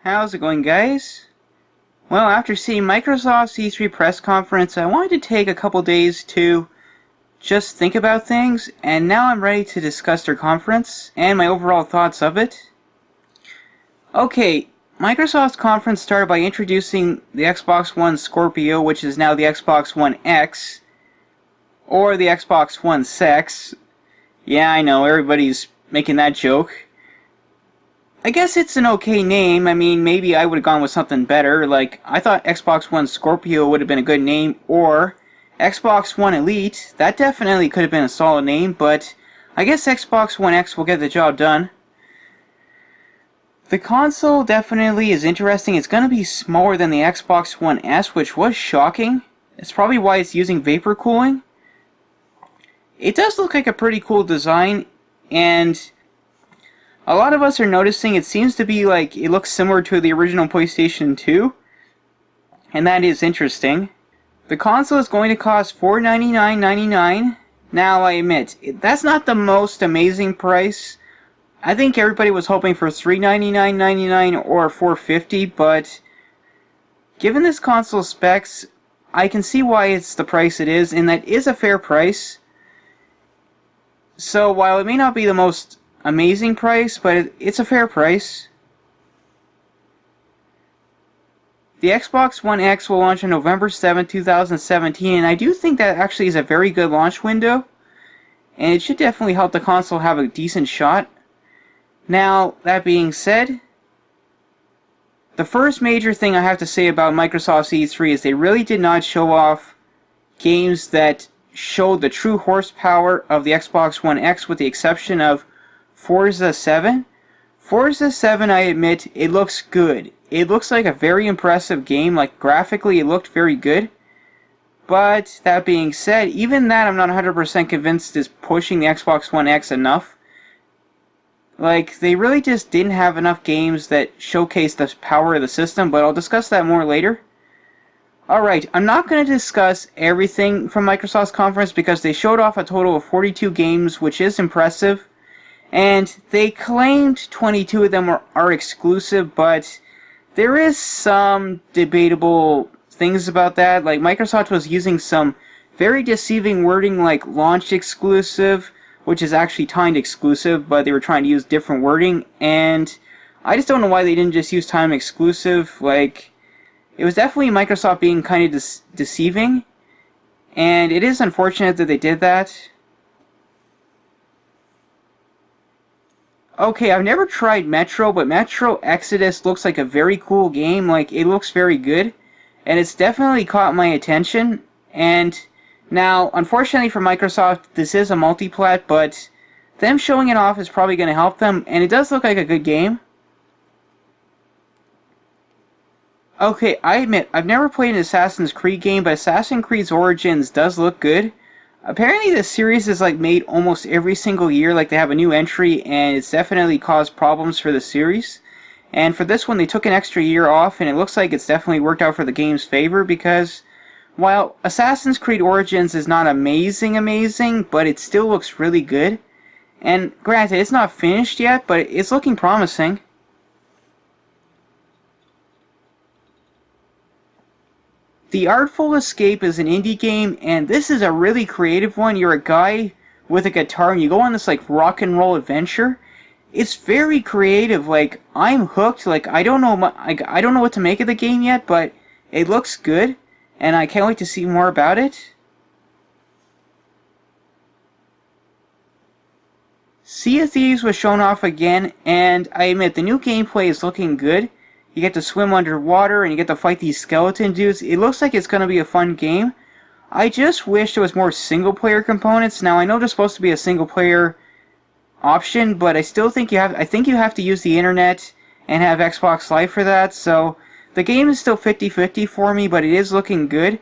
How's it going, guys? Well, after seeing Microsoft's E3 press conference, I wanted to take a couple days to just think about things, and now I'm ready to discuss their conference and my overall thoughts of it. Okay, Microsoft's conference started by introducing the Xbox One Scorpio, which is now the Xbox One X, or the Xbox One Sex. Yeah, I know, everybody's making that joke. I guess it's an okay name. I mean, maybe I would have gone with something better. Like, I thought Xbox One Scorpio would have been a good name, or Xbox One Elite. That definitely could have been a solid name, but I guess Xbox One X will get the job done. The console definitely is interesting. It's going to be smaller than the Xbox One S, which was shocking. It's probably why it's using vapor cooling. It does look like a pretty cool design, and a lot of us are noticing it seems to be like it looks similar to the original PlayStation 2, and that is interesting. The console is going to cost $499.99. Now, I admit, that's not the most amazing price. I think everybody was hoping for $399.99 or $450, but given this console specs, I can see why it's the price it is, and that is a fair price. So while it may not be the most amazing price, but it's a fair price. The Xbox One X will launch on November 7, 2017, and I do think that actually is a very good launch window, and it should definitely help the console have a decent shot. Now, that being said, the first major thing I have to say about Microsoft's E3 is they really did not show off games that showed the true horsepower of the Xbox One X, with the exception of Forza 7. Forza 7, I admit, it looks good. It looks like a very impressive game. Like, graphically, it looked very good. But, that being said, even that I'm not 100% convinced is pushing the Xbox One X enough. Like, they really just didn't have enough games that showcase the power of the system, but I'll discuss that more later. Alright, I'm not going to discuss everything from Microsoft's conference because they showed off a total of 42 games, which is impressive. And they claimed 22 of them are exclusive, but there is some debatable things about that. Like, Microsoft was using some very deceiving wording like launch exclusive, which is actually timed exclusive, but they were trying to use different wording, and I just don't know why they didn't just use time exclusive. Like, it was definitely Microsoft being kind of deceiving, and it is unfortunate that they did that. Okay, I've never tried Metro, but Metro Exodus looks like a very cool game. Like, it looks very good, and it's definitely caught my attention. And now, unfortunately for Microsoft, this is a multi-plat, but them showing it off is probably going to help them, and it does look like a good game. Okay, I admit, I've never played an Assassin's Creed game, but Assassin's Creed Origins does look good. Apparently this series is like made almost every single year, like they have a new entry, and it's definitely caused problems for the series. And for this one they took an extra year off, and it looks like it's definitely worked out for the game's favor, because while Assassin's Creed Origins is not amazing, but it still looks really good. And granted, it's not finished yet, but it's looking promising. The Artful Escape is an indie game, and this is a really creative one. You're a guy with a guitar, and you go on this like rock and roll adventure. It's very creative. Like, I'm hooked. Like, I don't know what to make of the game yet, but it looks good, and I can't wait to see more about it. Sea of Thieves was shown off again, and I admit the new gameplay is looking good. You get to swim underwater, and you get to fight these skeleton dudes. It looks like it's going to be a fun game. I just wish there was more single-player components. Now, I know there's supposed to be a single-player option, but I still think I think you have to use the internet and have Xbox Live for that. So the game is still 50-50 for me, but it is looking good.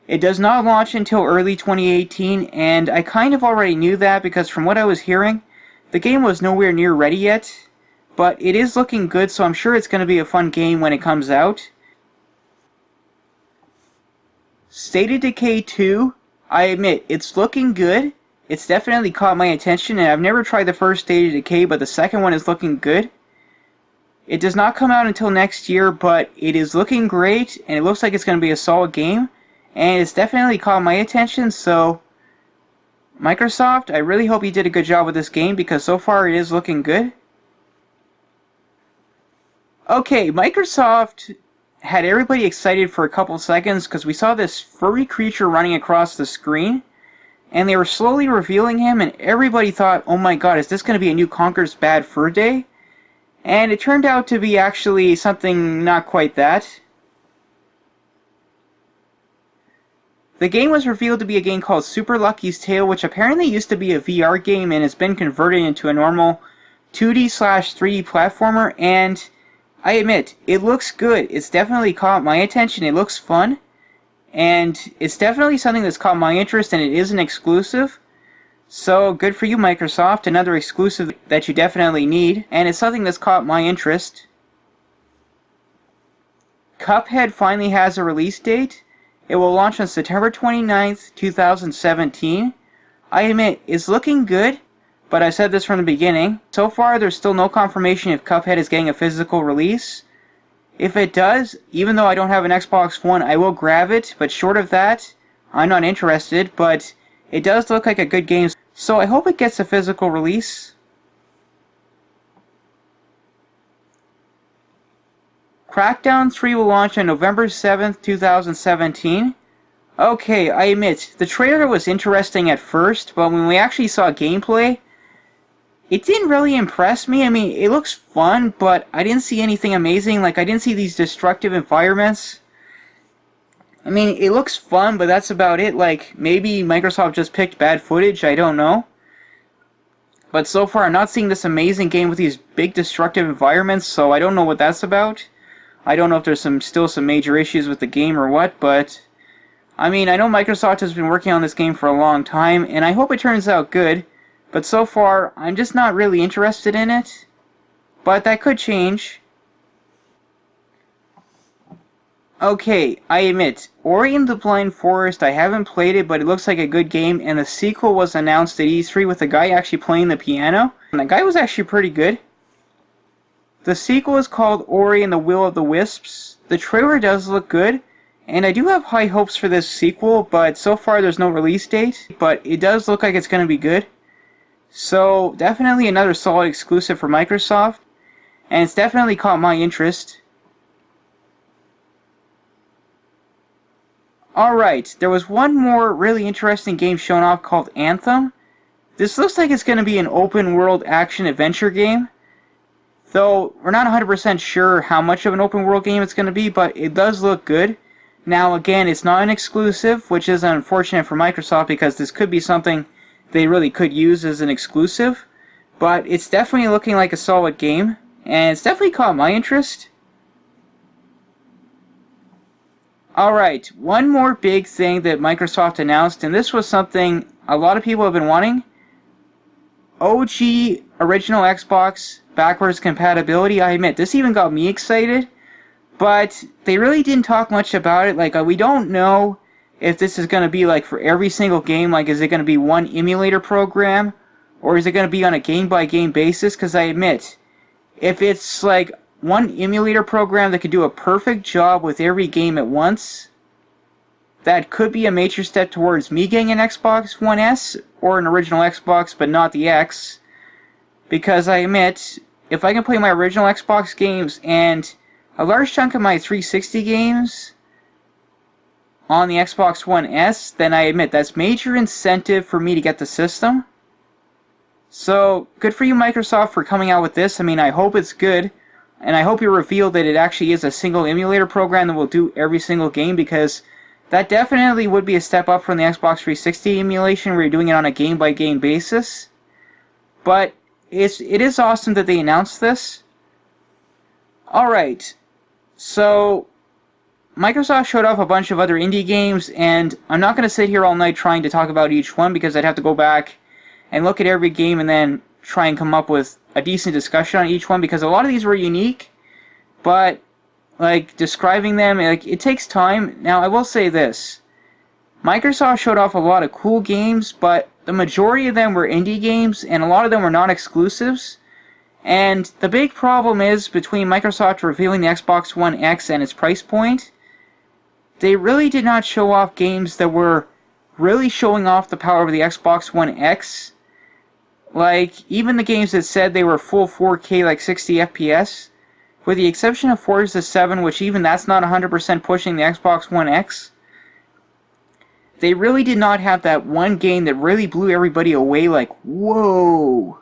It does not launch until early 2018, and I kind of already knew that because from what I was hearing, the game was nowhere near ready yet. But it is looking good, so I'm sure it's going to be a fun game when it comes out. State of Decay 2, I admit, it's looking good. It's definitely caught my attention, and I've never tried the first State of Decay, but the second one is looking good. It does not come out until next year, but it is looking great, and it looks like it's going to be a solid game, and it's definitely caught my attention, so Microsoft, I really hope you did a good job with this game, because so far it is looking good. Okay, Microsoft had everybody excited for a couple seconds, because we saw this furry creature running across the screen, and they were slowly revealing him, and everybody thought, oh my god, is this going to be a new Conker's Bad Fur Day? And it turned out to be actually something not quite that. The game was revealed to be a game called Super Lucky's Tale, which apparently used to be a VR game and has been converted into a normal 2D/3D platformer, and I admit, it looks good. It's definitely caught my attention. It looks fun, and it's definitely something that's caught my interest, and it is an exclusive. So, good for you, Microsoft. Another exclusive that you definitely need, and it's something that's caught my interest. Cuphead finally has a release date. It will launch on September 29th, 2017. I admit, it's looking good, but I said this from the beginning. So far, there's still no confirmation if Cuphead is getting a physical release. If it does, even though I don't have an Xbox One, I will grab it, but short of that, I'm not interested, but it does look like a good game, so I hope it gets a physical release. Crackdown 3 will launch on November 7th, 2017. Okay, I admit, the trailer was interesting at first, but when we actually saw gameplay, it didn't really impress me. I mean, it looks fun, but I didn't see anything amazing. Like, I didn't see these destructive environments. I mean, it looks fun, but that's about it. Like, maybe Microsoft just picked bad footage, I don't know. But so far, I'm not seeing this amazing game with these big destructive environments, so I don't know what that's about. I don't know if there's still some major issues with the game or what, but I mean, I know Microsoft has been working on this game for a long time, and I hope it turns out good, but so far, I'm just not really interested in it. But that could change. Okay, I admit, Ori and the Blind Forest, I haven't played it, but it looks like a good game, and the sequel was announced at E3 with a guy actually playing the piano, and the guy was actually pretty good. The sequel is called Ori and the Will of the Wisps. The trailer does look good, and I do have high hopes for this sequel, but so far there's no release date, but it does look like it's going to be good. So, definitely another solid exclusive for Microsoft, and it's definitely caught my interest. Alright, there was one more really interesting game shown off called Anthem. This looks like it's going to be an open world action adventure game. Though, we're not 100% sure how much of an open world game it's going to be, but it does look good. Now again, it's not an exclusive, which is unfortunate for Microsoft because this could be something they really could use as an exclusive. But it's definitely looking like a solid game, and it's definitely caught my interest. Alright, one more big thing that Microsoft announced, and this was something a lot of people have been wanting. OG original Xbox backwards compatibility. I admit, this even got me excited, but they really didn't talk much about it. Like, we don't know if this is going to be like for every single game. Like, is it going to be one emulator program, or is it going to be on a game-by-game basis? Because I admit, if it's like one emulator program that could do a perfect job with every game at once, that could be a major step towards me getting an Xbox One S or an original Xbox, but not the X. Because I admit, if I can play my original Xbox games and a large chunk of my 360 games on the Xbox One S, then I admit that's major incentive for me to get the system. So, good for you, Microsoft, for coming out with this. I mean, I hope it's good. And I hope you reveal that it actually is a single emulator program that will do every single game, because that definitely would be a step up from the Xbox 360 emulation where you're doing it on a game-by-game basis. But it is awesome that they announced this. Alright, so Microsoft showed off a bunch of other indie games, and I'm not going to sit here all night trying to talk about each one because I'd have to go back and look at every game and then try and come up with a decent discussion on each one, because a lot of these were unique, but like describing them, like, it takes time. Now I will say this, Microsoft showed off a lot of cool games, but the majority of them were indie games and a lot of them were not exclusives, And the big problem is, between Microsoft revealing the Xbox One X and its price point, they really did not show off games that were really showing off the power of the Xbox One X. Like, even the games that said they were full 4K, like 60 FPS, with the exception of Forza 7, which even that's not 100% pushing the Xbox One X, they really did not have that one game that really blew everybody away, like, whoa.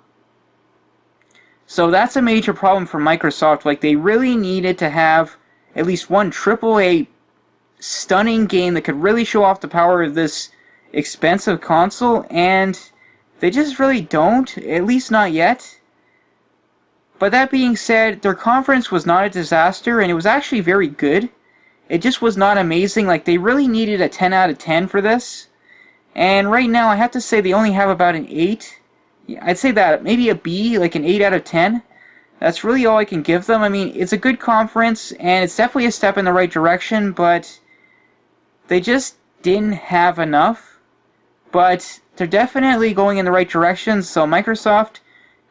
So that's a major problem for Microsoft. Like, they really needed to have at least one AAA stunning game that could really show off the power of this expensive console, and they just really don't, at least not yet. But that being said, their conference was not a disaster, and it was actually very good. It just was not amazing. Like, they really needed a 10 out of 10 for this. And right now, I have to say they only have about an 8. I'd say that, maybe a B, like an 8 out of 10. That's really all I can give them. I mean, it's a good conference, and it's definitely a step in the right direction, but they just didn't have enough. But they're definitely going in the right direction, so Microsoft,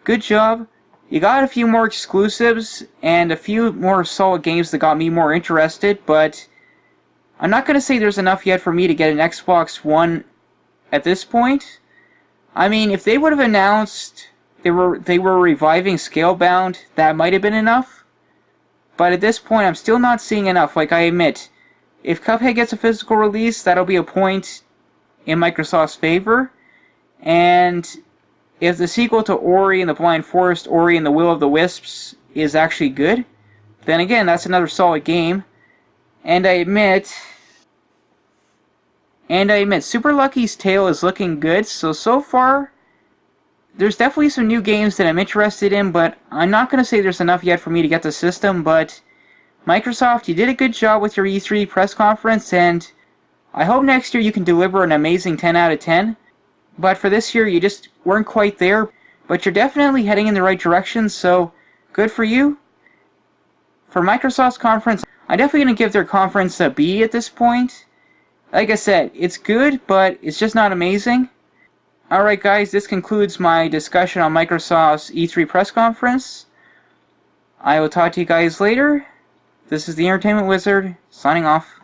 good job. You got a few more exclusives, and a few more solid games that got me more interested, but I'm not going to say there's enough yet for me to get an Xbox One at this point. I mean, if they would have announced they were reviving Scalebound, that might have been enough. But at this point, I'm still not seeing enough. Like, I admit, if Cuphead gets a physical release, that'll be a point in Microsoft's favor. And if the sequel to Ori and the Blind Forest, Ori and the Will of the Wisps, is actually good, then again, that's another solid game. And I admit, Super Lucky's Tale is looking good, so far, there's definitely some new games that I'm interested in, but I'm not going to say there's enough yet for me to get the system, but Microsoft, you did a good job with your E3 press conference, and I hope next year you can deliver an amazing 10 out of 10, but for this year, you just weren't quite there, but you're definitely heading in the right direction, so good for you. For Microsoft's conference, I'm definitely going to give their conference a B at this point. Like I said, it's good, but it's just not amazing. Alright guys, this concludes my discussion on Microsoft's E3 press conference. I will talk to you guys later. This is the Entertainment Wizard, signing off.